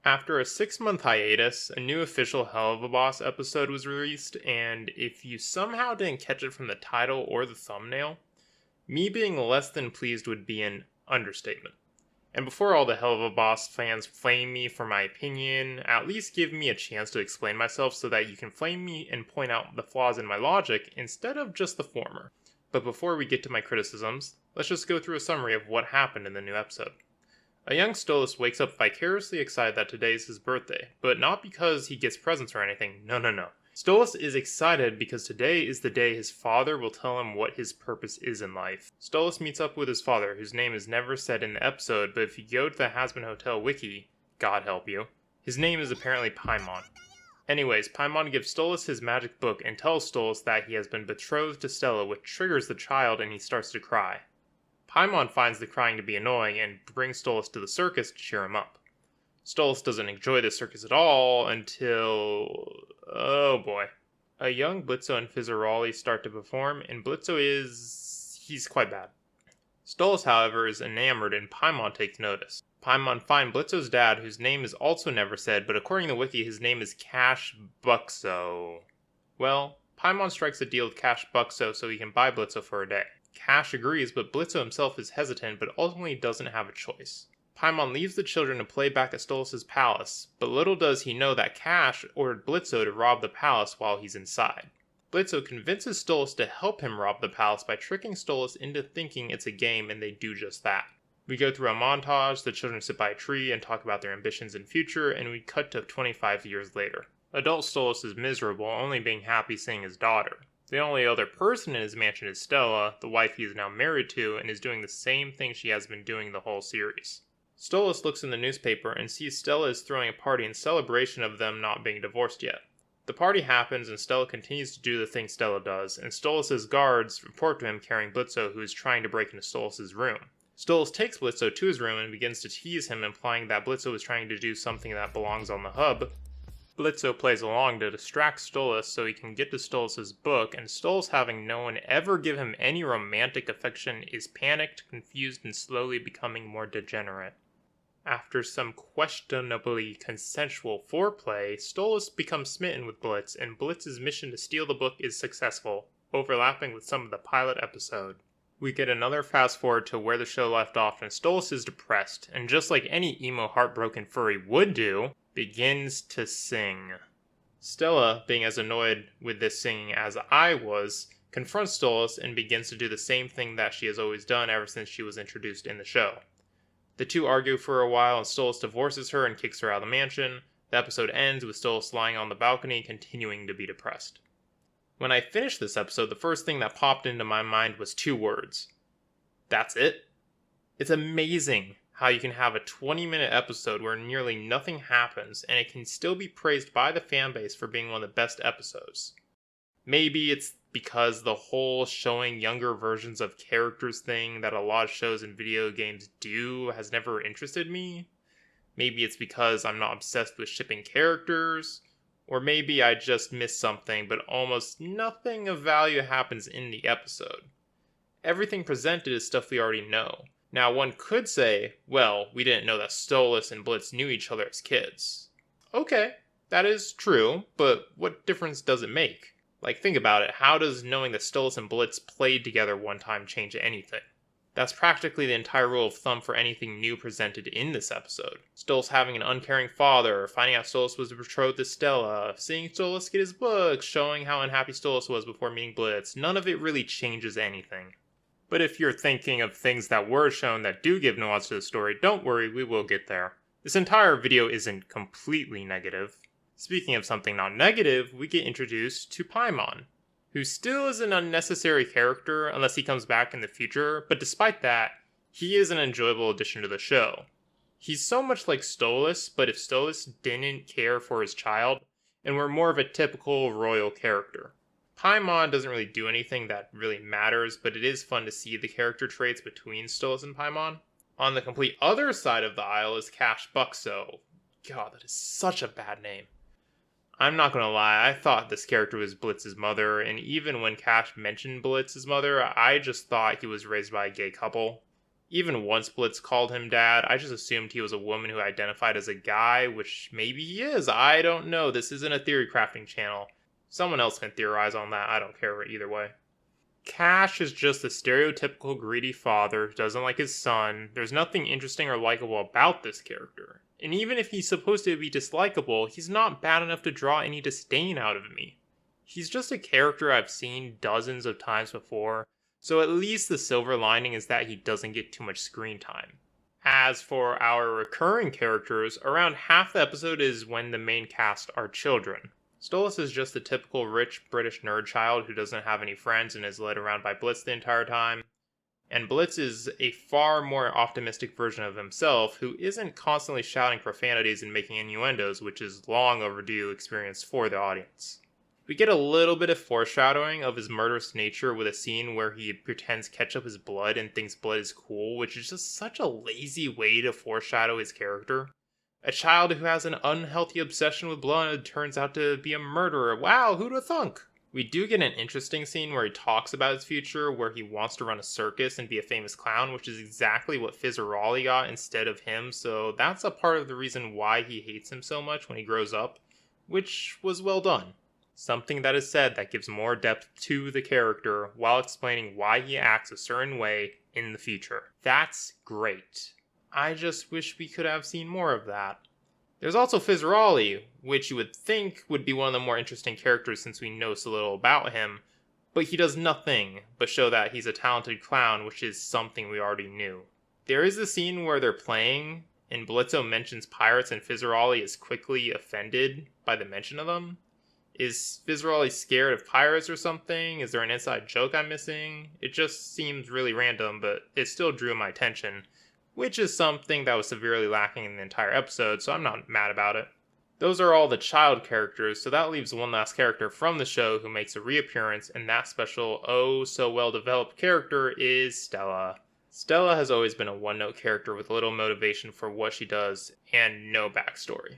After a 6-month hiatus, a new official Hell of a Boss episode was released, and if you somehow didn't catch it from the title or the thumbnail, me being less than pleased would be an understatement. And before all the Hell of a Boss fans flame me for my opinion, at least give me a chance to explain myself so that you can flame me and point out the flaws in my logic instead of just the former. But before we get to my criticisms, let's just go through a summary of what happened in the new episode. A young Stolas wakes up vicariously excited that today is his birthday, but not because he gets presents or anything, no. Stolas is excited because today is the day his father will tell him what his purpose is in life. Stolas meets up with his father, whose name is never said in the episode, but if you go to the Hasbin Hotel wiki, God help you, his name is apparently Paimon. Anyways, Paimon gives Stolas his magic book and tells Stolas that he has been betrothed to Stella, which triggers the child and he starts to cry. Paimon finds the crying to be annoying and brings Stolas to the circus to cheer him up. Stolas doesn't enjoy the circus at all until... oh boy. A young Blitzo and Fizzarolli start to perform, and Blitzo he's quite bad. Stolas, however, is enamored and Paimon takes notice. Paimon finds Blitzo's dad, whose name is also never said, but according to Wiki, his name is Cash Buxo. Well, Paimon strikes a deal with Cash Buxo so he can buy Blitzo for a day. Cash agrees, but Blitzo himself is hesitant, but ultimately doesn't have a choice. Paimon leaves the children to play back at Stolas' palace, but little does he know that Cash ordered Blitzo to rob the palace while he's inside. Blitzo convinces Stolas to help him rob the palace by tricking Stolas into thinking it's a game, and they do just that. We go through a montage, the children sit by a tree and talk about their ambitions and future, and we cut to 25 years later. Adult Stolas is miserable, only being happy seeing his daughter. The only other person in his mansion is Stella, the wife he is now married to, and is doing the same thing she has been doing the whole series. Stolas looks in the newspaper and sees Stella is throwing a party in celebration of them not being divorced yet. The party happens and Stella continues to do the thing Stella does, and Stolas' guards report to him carrying Blitzo, who is trying to break into Stolas' room. Stolas takes Blitzo to his room and begins to tease him, implying that Blitzo is trying to do something that belongs on the hub. Blitzo plays along to distract Stolas so he can get to Stolas' book, and Stolas, having no one ever give him any romantic affection, is panicked, confused, and slowly becoming more degenerate. After some questionably consensual foreplay, Stolas becomes smitten with Blitz, and Blitz's mission to steal the book is successful, overlapping with some of the pilot episode. We get another fast forward to where the show left off, and Stolas is depressed, and just like any emo heartbroken furry would do, begins to sing. Stella, being as annoyed with this singing as I was, confronts Stolas and begins to do the same thing that she has always done ever since she was introduced in the show. The two argue for a while and Stolas divorces her and kicks her out of the mansion. The episode ends with Stolas lying on the balcony, continuing to be depressed. When I finished this episode, the first thing that popped into my mind was 2 words. That's it? It's amazing how you can have a 20-minute episode where nearly nothing happens and it can still be praised by the fanbase for being one of the best episodes. Maybe it's because the whole showing younger versions of characters thing that a lot of shows and video games do has never interested me. Maybe it's because I'm not obsessed with shipping characters. Or maybe I just missed something, but almost nothing of value happens in the episode. Everything presented is stuff we already know. Now, one could say, well, we didn't know that Stolas and Blitz knew each other as kids. Okay, that is true, but what difference does it make? Like, think about it, how does knowing that Stolas and Blitz played together one time change anything? That's practically the entire rule of thumb for anything new presented in this episode. Stolas having an uncaring father, finding out Stolas was betrothed to Stella, seeing Stolas get his book, showing how unhappy Stolas was before meeting Blitz, none of it really changes anything. But if you're thinking of things that were shown that do give nuance to the story, don't worry, we will get there. This entire video isn't completely negative. Speaking of something not negative, we get introduced to Paimon, who still is an unnecessary character unless he comes back in the future, but despite that, he is an enjoyable addition to the show. He's so much like Stolas, but if Stolas didn't care for his child, and were more of a typical royal character. Paimon doesn't really do anything that really matters, but it is fun to see the character traits between Stolas and Paimon. On the complete other side of the aisle is Cash Buxo. God, that is such a bad name. I'm not gonna lie, I thought this character was Blitz's mother, and even when Cash mentioned Blitz's mother, I just thought he was raised by a gay couple. Even once Blitz called him dad, I just assumed he was a woman who identified as a guy, which maybe he is. I don't know. This isn't a theory crafting channel. Someone else can theorize on that. I don't care either way. Cash is just a stereotypical greedy father who doesn't like his son. There's nothing interesting or likable about this character. And even if he's supposed to be dislikable, he's not bad enough to draw any disdain out of me. He's just a character I've seen dozens of times before, so at least the silver lining is that he doesn't get too much screen time. As for our recurring characters, around half the episode is when the main cast are children. Stolas is just the typical rich British nerd child who doesn't have any friends and is led around by Blitz the entire time. And Blitz is a far more optimistic version of himself who isn't constantly shouting profanities and making innuendos, which is long overdue experience for the audience. We get a little bit of foreshadowing of his murderous nature with a scene where he pretends ketchup is blood and thinks blood is cool, which is just such a lazy way to foreshadow his character. A child who has an unhealthy obsession with blood turns out to be a murderer. Wow, who'd have thunk? We do get an interesting scene where he talks about his future, where he wants to run a circus and be a famous clown, which is exactly what Fizzarolli got instead of him, so that's a part of the reason why he hates him so much when he grows up, which was well done. Something that is said that gives more depth to the character while explaining why he acts a certain way in the future. That's great. I just wish we could have seen more of that. There's also Fizzarolli, which you would think would be one of the more interesting characters since we know so little about him, but he does nothing but show that he's a talented clown, which is something we already knew. There is a scene where they're playing, and Blitzo mentions pirates and Fizzarolli is quickly offended by the mention of them. Is Fizzarolli scared of pirates or something? Is there an inside joke I'm missing? It just seems really random, but it still drew my attention, which is something that was severely lacking in the entire episode, so I'm not mad about it. Those are all the child characters, so that leaves one last character from the show who makes a reappearance, and that special, oh so well developed character is Stella. Stella has always been a one-note character with little motivation for what she does, and no backstory.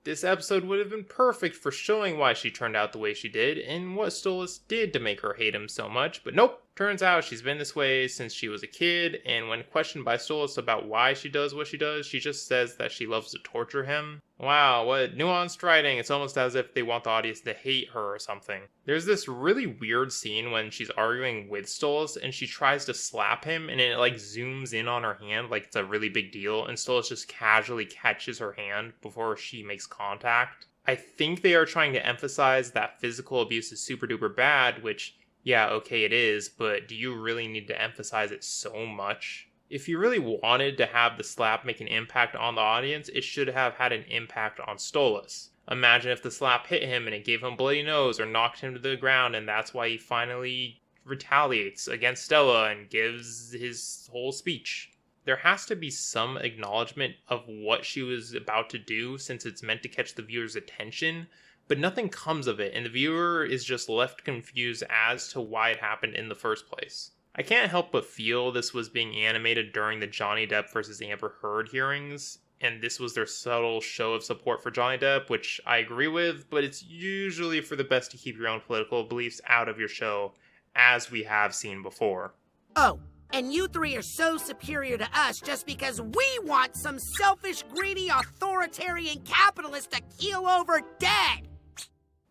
This episode would have been perfect for showing why she turned out the way she did, and what Stolas did to make her hate him so much, but nope. Turns out she's been this way since she was a kid, and when questioned by Stolas about why she does what she does, she just says that she loves to torture him. Wow, what nuanced writing. It's almost as if they want the audience to hate her or something. There's this really weird scene when she's arguing with Stolas, and she tries to slap him, and it like zooms in on her hand like it's a really big deal, and Stolas just casually catches her hand before she makes contact. I think they are trying to emphasize that physical abuse is super duper bad, which yeah, okay, it is, but do you really need to emphasize it so much? If you really wanted to have the slap make an impact on the audience, it should have had an impact on Stolas. Imagine if the slap hit him and it gave him a bloody nose or knocked him to the ground, and that's why he finally retaliates against Stella and gives his whole speech. There has to be some acknowledgement of what she was about to do since it's meant to catch the viewer's attention, but nothing comes of it, and the viewer is just left confused as to why it happened in the first place. I can't help but feel this was being animated during the Johnny Depp versus Amber Heard hearings, and this was their subtle show of support for Johnny Depp, which I agree with, but it's usually for the best to keep your own political beliefs out of your show, as we have seen before. Oh, and you three are so superior to us just because we want some selfish, greedy, authoritarian capitalist to keel over dead!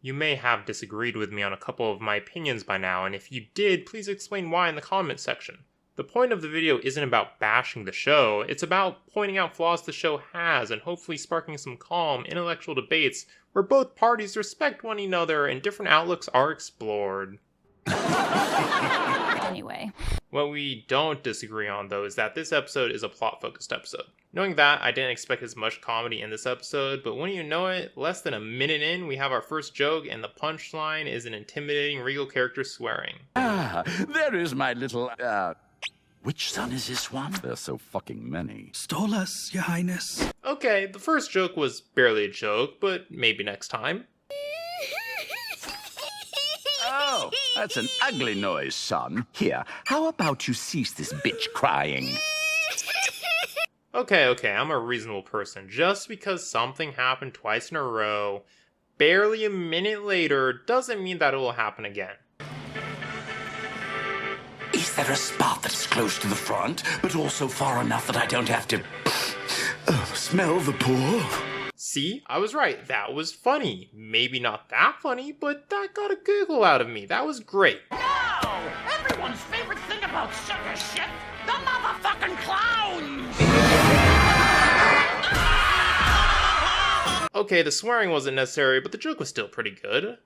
You may have disagreed with me on a couple of my opinions by now, and if you did, please explain why in the comments section. The point of the video isn't about bashing the show, it's about pointing out flaws the show has and hopefully sparking some calm, intellectual debates where both parties respect one another and different outlooks are explored. Anyway. What we don't disagree on, though, is that this episode is a plot-focused episode. Knowing that, I didn't expect as much comedy in this episode, but when you know it, less than a minute in, we have our first joke, and the punchline is an intimidating regal character swearing. Ah, there is my little, which son is this one? There's so fucking many. Stolas, your highness. Okay, the first joke was barely a joke, but maybe next time. Oh, that's an ugly noise, son. Here, how about you cease this bitch crying? Okay, I'm a reasonable person. Just because something happened twice in a row, barely a minute later, doesn't mean that it will happen again. Is there a spot that's close to the front, but also far enough that I don't have to smell the pool? See, I was right. That was funny. Maybe not that funny, but that got a giggle out of me. That was great. No! Everyone's favorite thing about circus shit, the motherfucking clowns! Okay, the swearing wasn't necessary, but the joke was still pretty good.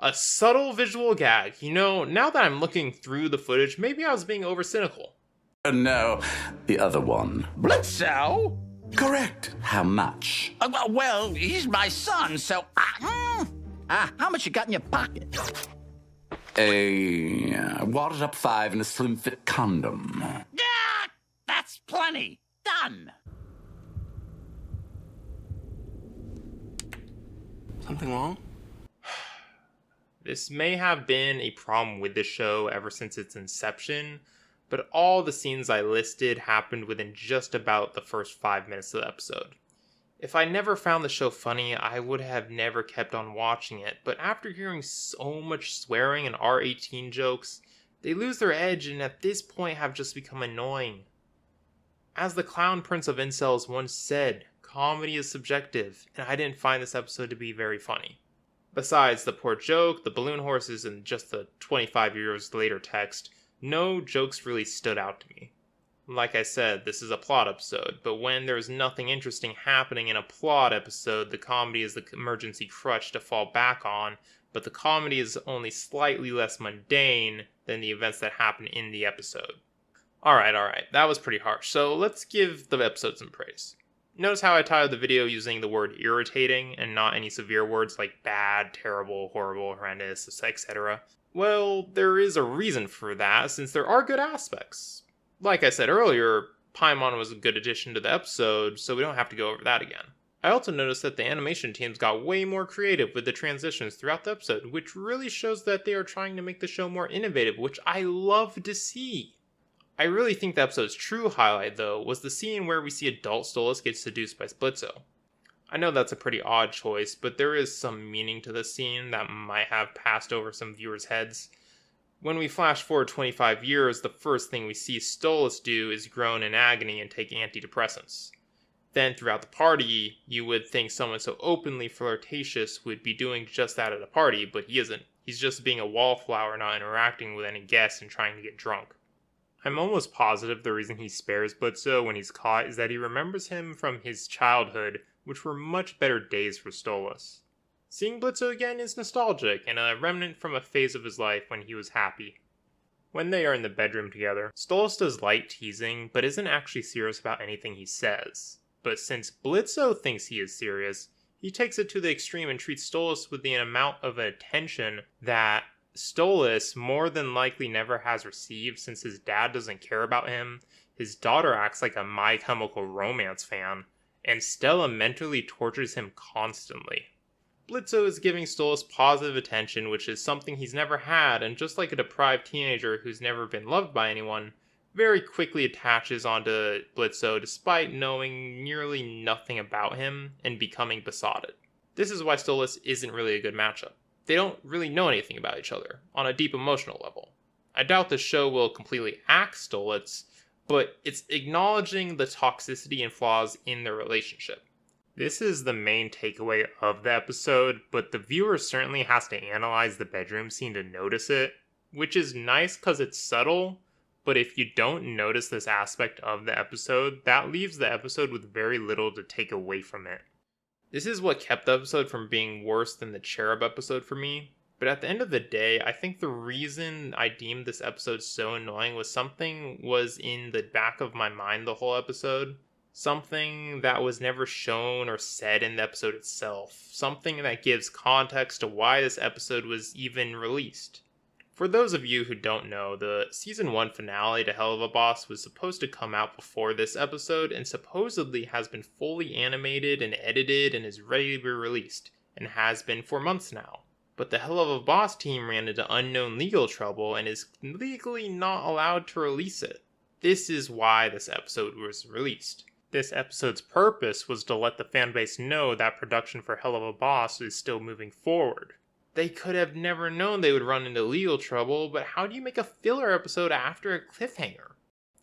A subtle visual gag. You know, now that I'm looking through the footage, maybe I was being over cynical. No, the other one. Blitzo? Correct. How much? Well, he's my son, so... how much you got in your pocket? A wadded up 5 and a slim fit condom. Yeah, that's plenty. Done. Something wrong? This may have been a problem with the show ever since its inception, but all the scenes I listed happened within just about the first 5 minutes of the episode. If I never found the show funny, I would have never kept on watching it, but after hearing so much swearing and R18 jokes, they lose their edge and at this point have just become annoying. As the Clown Prince of Incels once said, comedy is subjective, and I didn't find this episode to be very funny. Besides the poor joke, the balloon horses, and just the 25 years later text, no jokes really stood out to me. Like I said, this is a plot episode, but when there's nothing interesting happening in a plot episode, the comedy is the emergency crutch to fall back on, but the comedy is only slightly less mundane than the events that happen in the episode. Alright, that was pretty harsh, so let's give the episode some praise. Notice how I titled the video using the word irritating and not any severe words like bad, terrible, horrible, horrendous, etc. Well, there is a reason for that, since there are good aspects. Like I said earlier, Paimon was a good addition to the episode, so we don't have to go over that again. I also noticed that the animation teams got way more creative with the transitions throughout the episode, which really shows that they are trying to make the show more innovative, which I love to see. I really think the episode's true highlight, though, was the scene where we see adult Stolas get seduced by Splitzo. I know that's a pretty odd choice, but there is some meaning to this scene that might have passed over some viewers' heads. When we flash forward 25 years, the first thing we see Stolas do is groan in agony and take antidepressants. Then throughout the party, you would think someone so openly flirtatious would be doing just that at a party, but he isn't. He's just being a wallflower, not interacting with any guests and trying to get drunk. I'm almost positive the reason he spares Blitzo when he's caught is that he remembers him from his childhood, which were much better days for Stolas. Seeing Blitzo again is nostalgic and a remnant from a phase of his life when he was happy. When they are in the bedroom together, Stolas does light teasing, but isn't actually serious about anything he says. But since Blitzo thinks he is serious, he takes it to the extreme and treats Stolas with the amount of attention that Stolas more than likely never has received since his dad doesn't care about him, his daughter acts like a My Chemical Romance fan, and Stella mentally tortures him constantly. Blitzo is giving Stolas positive attention, which is something he's never had, and just like a deprived teenager who's never been loved by anyone, very quickly attaches onto Blitzo despite knowing nearly nothing about him and becoming besotted. This is why Stolas isn't really a good matchup. They don't really know anything about each other, on a deep emotional level. I doubt the show will completely axe Stolas, but it's acknowledging the toxicity and flaws in their relationship. This is the main takeaway of the episode, but the viewer certainly has to analyze the bedroom scene to notice it, which is nice because it's subtle, but if you don't notice this aspect of the episode, that leaves the episode with very little to take away from it. This is what kept the episode from being worse than the Cherub episode for me, but at the end of the day, I think the reason I deemed this episode so annoying was something was in the back of my mind the whole episode. Something that was never shown or said in the episode itself. Something that gives context to why this episode was even released. For those of you who don't know, the Season 1 finale to Hell of a Boss was supposed to come out before this episode and supposedly has been fully animated and edited and is ready to be released, and has been for months now. But the Hell of a Boss team ran into unknown legal trouble and is legally not allowed to release it. This is why this episode was released. This episode's purpose was to let the fanbase know that production for Hell of a Boss is still moving forward. They could have never known they would run into legal trouble, but how do you make a filler episode after a cliffhanger?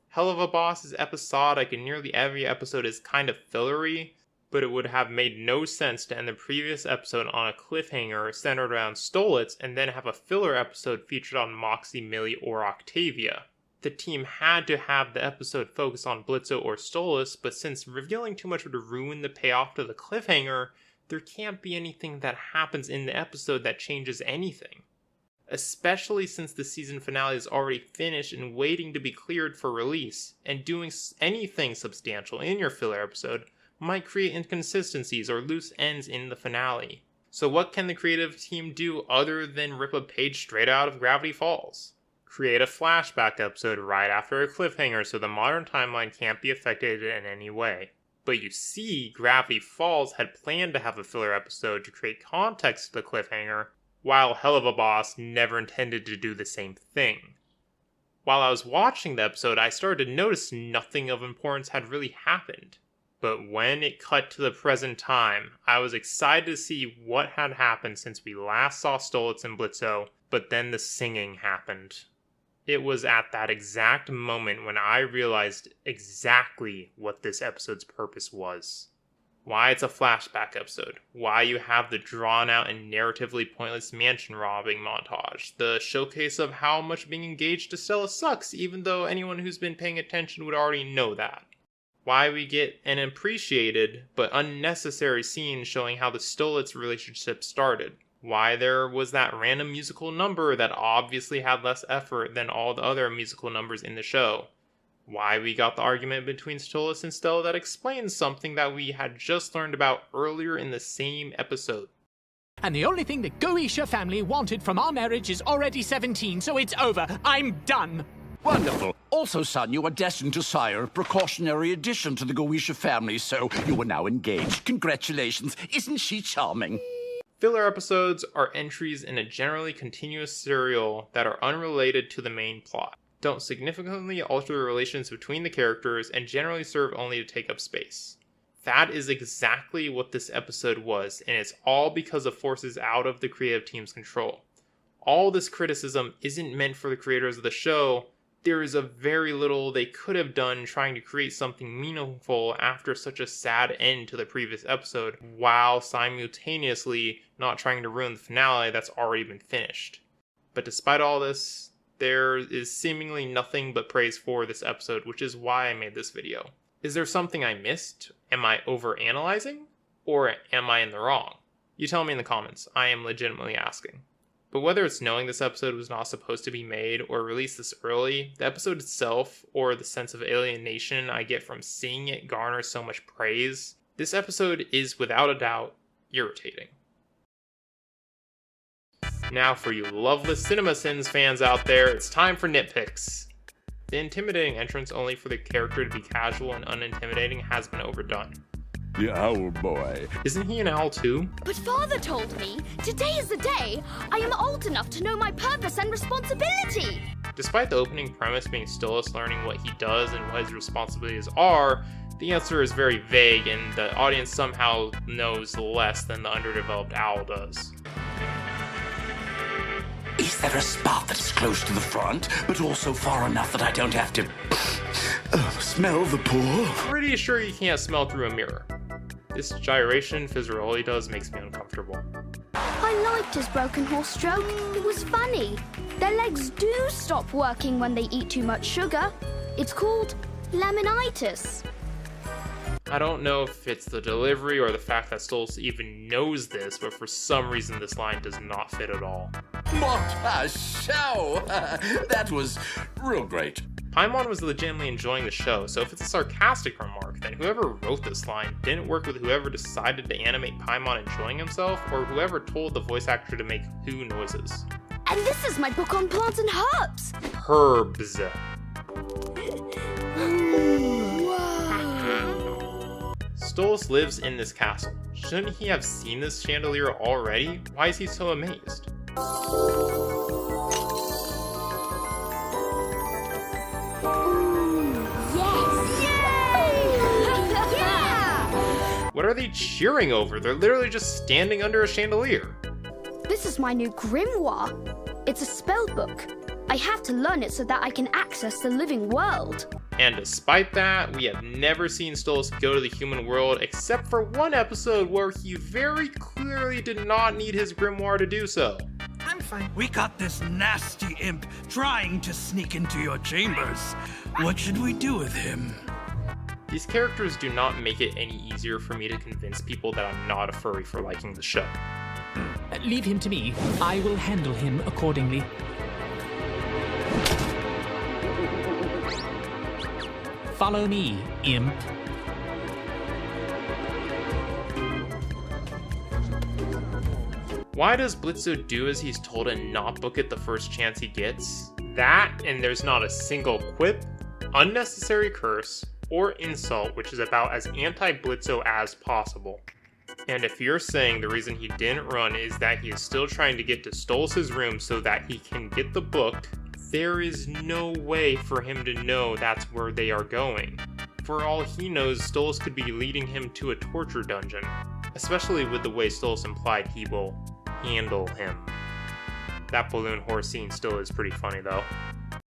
Hell of a Boss is episodic and nearly every episode is kind of fillery, but it would have made no sense to end the previous episode on a cliffhanger centered around Stolitz and then have a filler episode featured on Moxie, Millie, or Octavia. The team had to have the episode focus on Blitzo or Stolitz, but since revealing too much would ruin the payoff to the cliffhanger, there can't be anything that happens in the episode that changes anything. Especially since the season finale is already finished and waiting to be cleared for release, and doing anything substantial in your filler episode might create inconsistencies or loose ends in the finale. So what can the creative team do other than rip a page straight out of Gravity Falls? Create a flashback episode right after a cliffhanger so the modern timeline can't be affected in any way. But you see, Gravity Falls had planned to have a filler episode to create context to the cliffhanger, while Hell of a Boss never intended to do the same thing. While I was watching the episode, I started to notice nothing of importance had really happened. But when it cut to the present time, I was excited to see what had happened since we last saw Stolitz and Blitzo, but then the singing happened. It was at that exact moment when I realized exactly what this episode's purpose was. Why it's a flashback episode, why you have the drawn-out and narratively pointless mansion robbing montage, the showcase of how much being engaged to Stella sucks, even though anyone who's been paying attention would already know that. Why we get an appreciated but unnecessary scene showing how the Stolitz relationship started. Why there was that random musical number that obviously had less effort than all the other musical numbers in the show. Why we got the argument between Stolitz and Stella that explains something that we had just learned about earlier in the same episode. And the only thing the Goetia family wanted from our marriage is already 17, so it's over. I'm done. Wonderful. Also, son, you are destined to sire a precautionary addition to the Goetia family, so you are now engaged. Congratulations. Isn't she charming? Filler episodes are entries in a generally continuous serial that are unrelated to the main plot, don't significantly alter the relations between the characters, and generally serve only to take up space. That is exactly what this episode was, and it's all because of forces out of the creative team's control. All this criticism isn't meant for the creators of the show. There is a very little they could have done trying to create something meaningful after such a sad end to the previous episode, while simultaneously not trying to ruin the finale that's already been finished. But despite all this, there is seemingly nothing but praise for this episode, which is why I made this video. Is there something I missed? Am I overanalyzing? Or am I in the wrong? You tell me in the comments. I am legitimately asking. But whether it's knowing this episode was not supposed to be made or released this early, the episode itself, or the sense of alienation I get from seeing it garner so much praise, this episode is without a doubt irritating. Now for you loveless CinemaSins fans out there, it's time for Nitpicks. The intimidating entrance only for the character to be casual and unintimidating has been overdone. The owl boy. Isn't he an owl too? But Father told me, today is the day I am old enough to know my purpose and responsibility. Despite the opening premise being Stolitz learning what he does and what his responsibilities are, the answer is very vague and the audience somehow knows less than the underdeveloped owl does. Is there a spot that's close to the front, but also far enough that I don't have to smell the pool? Pretty sure you can't smell through a mirror. This gyration Fizzaroli does makes me uncomfortable. I liked his broken horse stroke. It was funny. Their legs do stop working when they eat too much sugar. It's called laminitis. I don't know if it's the delivery or the fact that Stoltz even knows this, but for some reason this line does not fit at all. What a show! That was real great. Paimon was legitimately enjoying the show, so if it's a sarcastic remark, then whoever wrote this line didn't work with whoever decided to animate Paimon enjoying himself, or whoever told the voice actor to make who noises. And this is my book on plants and herbs. Herbs. Stoltz lives in this castle. Shouldn't he have seen this chandelier already? Why is he so amazed? What are they cheering over? They're literally just standing under a chandelier. This is my new grimoire. It's a spell book. I have to learn it so that I can access the living world. And despite that, we have never seen Stolas go to the human world except for one episode where he very clearly did not need his grimoire to do so. I'm fine. We got this nasty imp trying to sneak into your chambers. What should we do with him? These characters do not make it any easier for me to convince people that I'm not a furry for liking the show. Leave him to me. I will handle him accordingly. Follow me, imp. Why does Blitzo do as he's told and not book it the first chance he gets? That, and there's not a single quip, unnecessary curse, or insult which is about as anti-Blitzo as possible. And if you're saying the reason he didn't run is that he is still trying to get to Stolas' room so that he can get the book, there is no way for him to know that's where they are going. For all he knows, Stolas could be leading him to a torture dungeon, especially with the way Stolas implied he will handle him. That balloon horse scene still is pretty funny though.